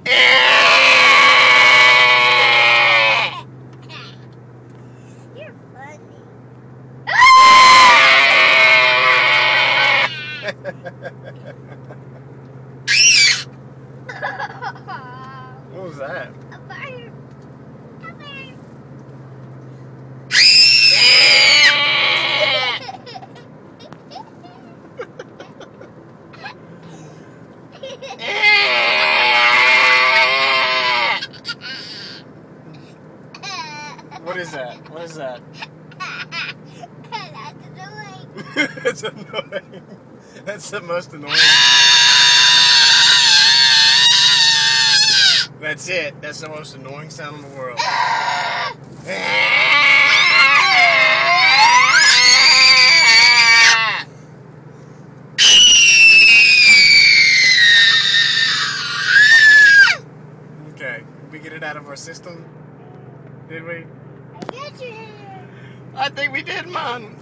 You're funny. What was that? A bird. A bird. What is that? What is that? That's annoying. It's annoying. That's the most annoying. That's it. That's the most annoying sound in the world. Okay, we get it out of our system? Did we? I got you. I think we did, man.